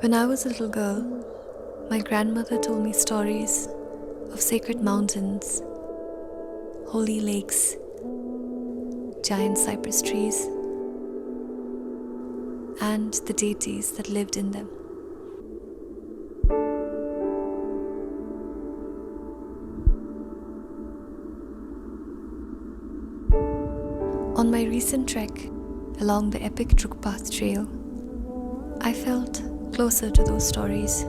When I was a little girl, my grandmother told me stories of sacred mountains, holy lakes, giant cypress trees, and the deities that lived in them. On my recent trek along the epic Druk Path trail, I felt closer to those stories,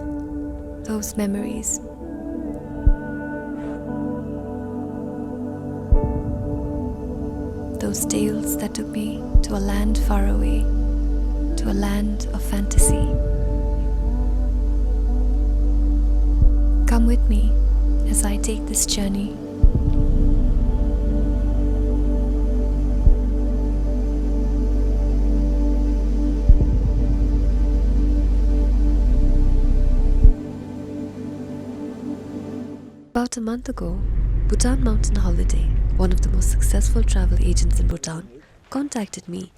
those memories. Those tales that took me to a land far away, to a land of fantasy. Come with me as I take this journey. About a month ago, Bhutan Mountain Holiday, one of the most successful travel agents in Bhutan, contacted me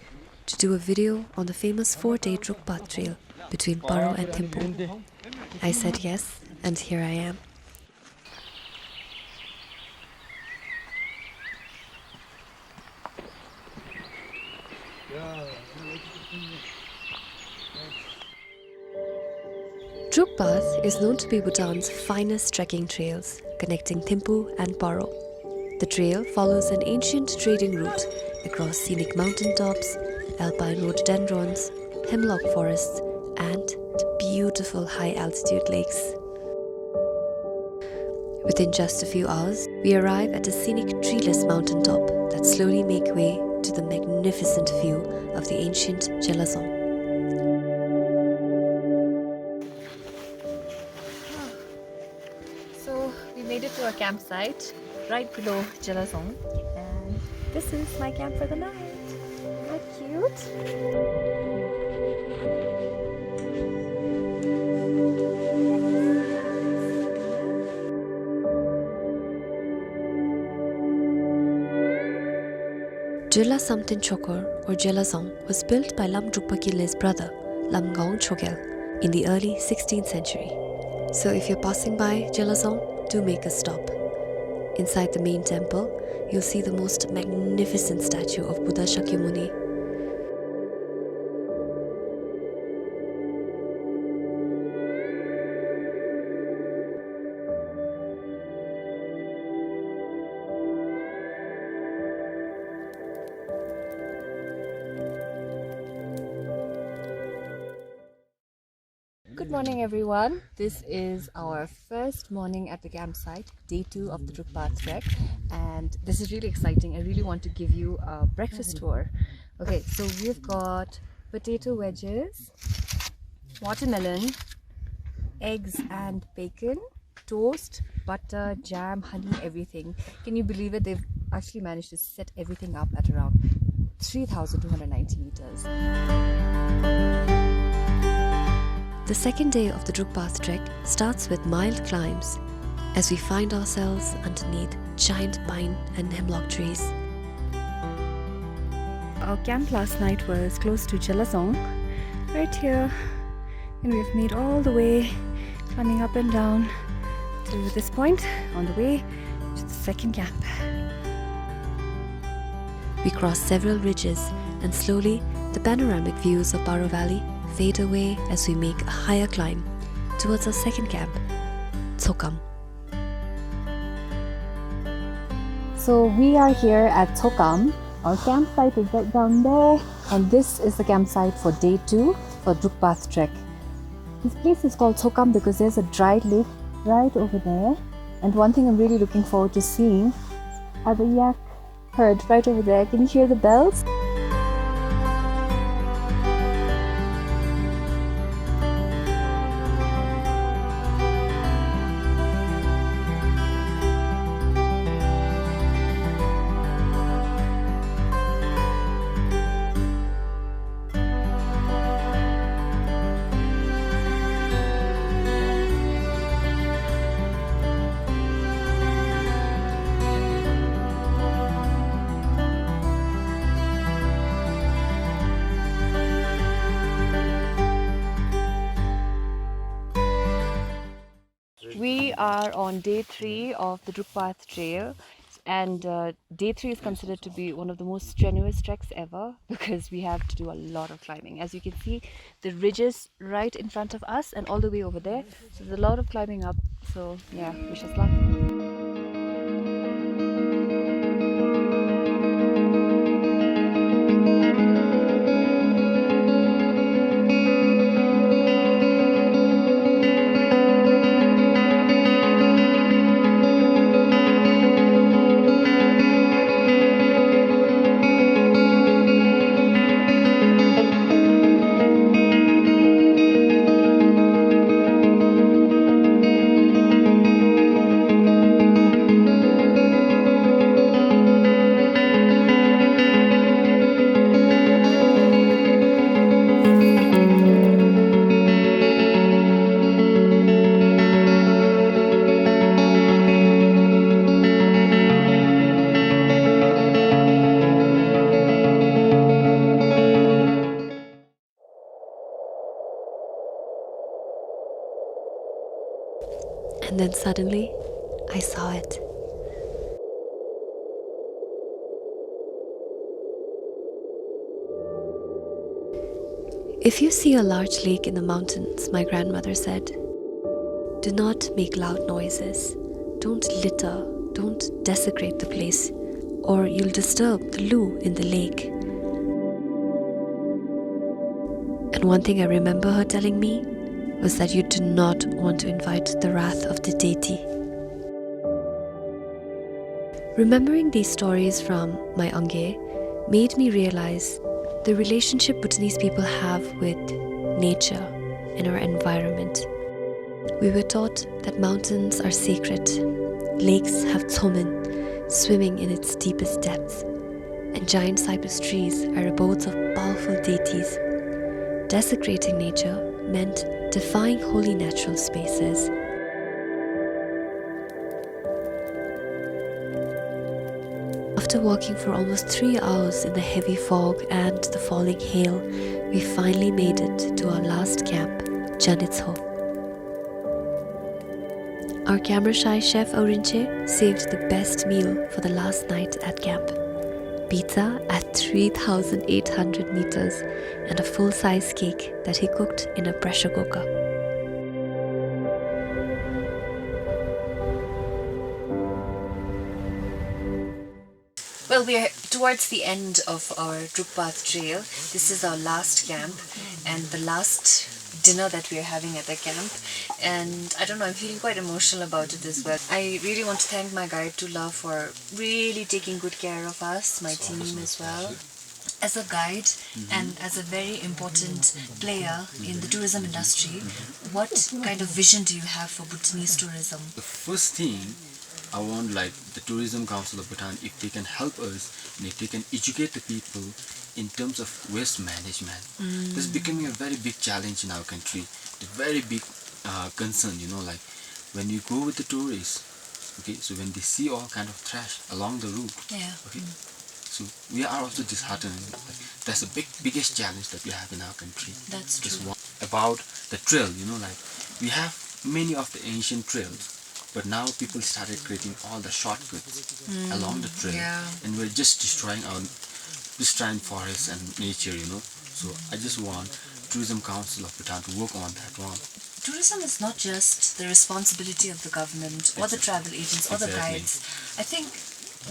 to do a video on the famous 4-day Druk Path trail between Paro and Thimphu. I said yes, and here I am. Druk Path is known to be Bhutan's finest trekking trails, connecting Thimphu and Paro. The trail follows an ancient trading route across scenic mountaintops, alpine rhododendrons, hemlock forests, and beautiful high-altitude lakes. Within just a few hours, we arrive at a scenic treeless mountaintop that slowly make way to the magnificent view of the ancient Gelazon. So we made it to our campsite right below Gelazon, and this is my camp for the night. How cute! Jilla Samtin Chokor or Gelazon was built by Lam Drukpa brother, Lam Gaung Chogel, in the early 16th century. So if you're passing by Gelazon, do make a stop. Inside the main temple, you'll see the most magnificent statue of Buddha Shakyamuni. Good morning everyone. This is our first morning at the campsite, day 2 of the Druk Path trek, and this is really exciting. I really want to give you a breakfast tour. Okay, so we've got potato wedges, watermelon, eggs and bacon, toast, butter, jam, honey, everything. Can you believe it? They've actually managed to set everything up at around 3,290 meters. The second day of the Druk Path trek starts with mild climbs as we find ourselves underneath giant pine and hemlock trees. Our camp last night was close to Gelazon, right here, and we've made all the way, climbing up and down to this point on the way to the second camp. We cross several ridges and slowly the panoramic views of Paro Valley fade away as we make a higher climb towards our second camp, Tsokam. So we are here at Tsokam. Our campsite is right down there, and this is the campsite for day 2 for Druk Path trek. This place is called Tsokam because there's a dried lake right over there, and one thing I'm really looking forward to seeing are the yak herd right over there. Can you hear the bells? are on day 3 of the Druk Path trail, and day 3 is considered to be one of the most strenuous treks ever because we have to do a lot of climbing. As you can see, the ridges right in front of us and all the way over there, so there's a lot of climbing up. So yeah, wish us luck. And then suddenly, I saw it. If you see a large lake in the mountains, my grandmother said, do not make loud noises. Don't litter. Don't desecrate the place, or you'll disturb the loo in the lake. And one thing I remember her telling me was that you do not want to invite the wrath of the deity. Remembering these stories from my Ange made me realize the relationship Bhutanese people have with nature and our environment. We were taught that mountains are sacred, lakes have tsomin, swimming in its deepest depths, and giant cypress trees are abodes of powerful deities. Desecrating nature meant defying holy natural spaces. After walking for almost 3 hours in the heavy fog and the falling hail, we finally made it to our last camp, Janitso. Our camera-shy chef Aurinche saved the best meal for the last night at camp. Pizza at 3,800 meters and a full-size cake that he cooked in a pressure cooker. Well, we are towards the end of our Druk Path trail. This is our last camp and the last dinner that we are having at the camp, and I don't know, I'm feeling quite emotional about it as well. I really want to thank my guide Tula for really taking good care of us, my team as well. As a guide and as a very important player in the tourism industry, what kind of vision do you have for Bhutanese tourism? The first thing I want, like the Tourism Council of Bhutan, if they can help us and if they can educate the people in terms of waste management. This is becoming a very big challenge in our country, a very big concern, you know, like when you go with the tourists, okay, so when they see all kind of trash along the route, okay, so we are also disheartened. That's the biggest challenge that we have in our country. That's true. About the trail, you know, like we have many of the ancient trails, but now people started creating all the shortcuts along the trail, and we're just destroying forests and nature, you know. So I just want Tourism Council of Bhutan to work on that one. Tourism is not just the responsibility of the government or the travel agents or the guides. I think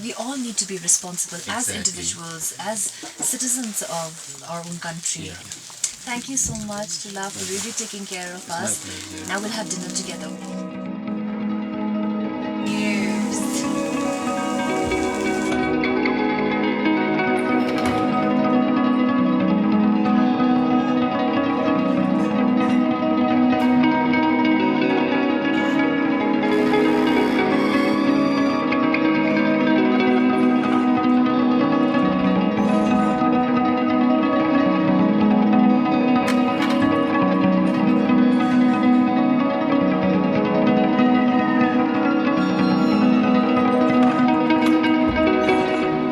we all need to be responsible as individuals, as citizens of our own country. Thank you so much, Tula, for really taking care of us. Now we'll have dinner together.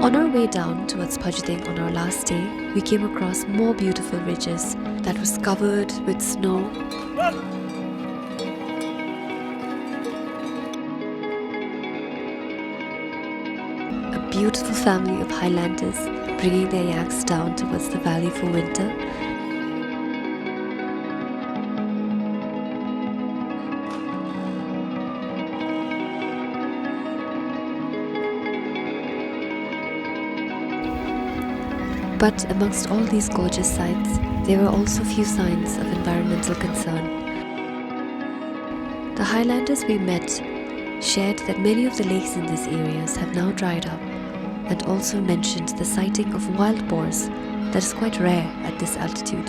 On our way down towards Pajuding on our last day, we came across more beautiful ridges that was covered with snow. beautiful family of Highlanders bringing their yaks down towards the valley for winter. But amongst all these gorgeous sights, there were also few signs of environmental concern. The Highlanders we met shared that many of the lakes in these areas have now dried up, and also mentioned the sighting of wild boars that is quite rare at this altitude.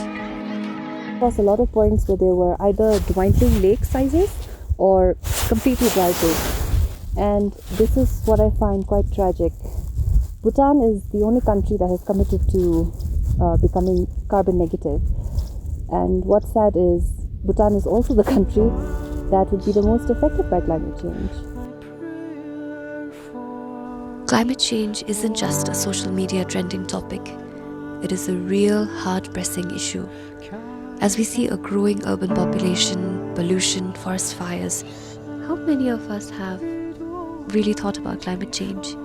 Across a lot of points where there were either dwindling lake sizes or completely dry lakes. And this is what I find quite tragic. Bhutan is the only country that has committed to becoming carbon negative. And what's sad is Bhutan is also the country that would be the most affected by climate change. Climate change isn't just a social media trending topic. It is a real, hard-pressing issue. As we see a growing urban population, pollution, forest fires, how many of us have really thought about climate change?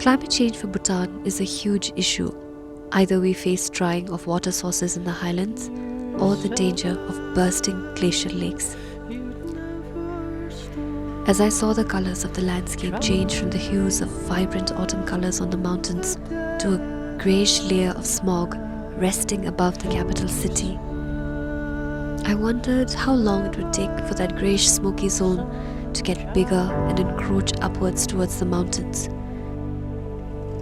Climate change for Bhutan is a huge issue. Either we face drying of water sources in the highlands or the danger of bursting glacial lakes. As I saw the colors of the landscape change from the hues of vibrant autumn colors on the mountains to a greyish layer of smog resting above the capital city, I wondered how long it would take for that greyish smoky zone to get bigger and encroach upwards towards the mountains.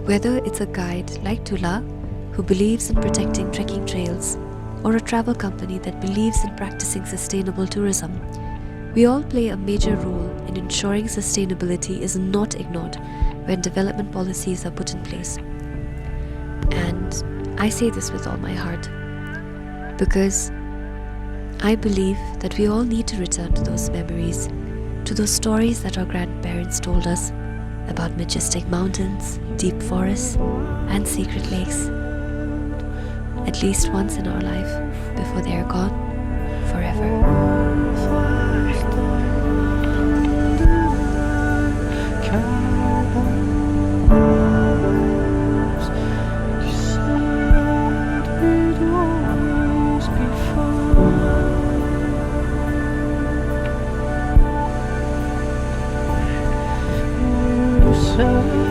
Whether it's a guide like Tula, who believes in protecting trekking trails, or a travel company that believes in practicing sustainable tourism, we all play a major role in ensuring sustainability is not ignored when development policies are put in place. And I say this with all my heart, because I believe that we all need to return to those memories, to those stories that our grandparents told us about majestic mountains, deep forests, and secret lakes. At least once in our life, before they are gone forever. So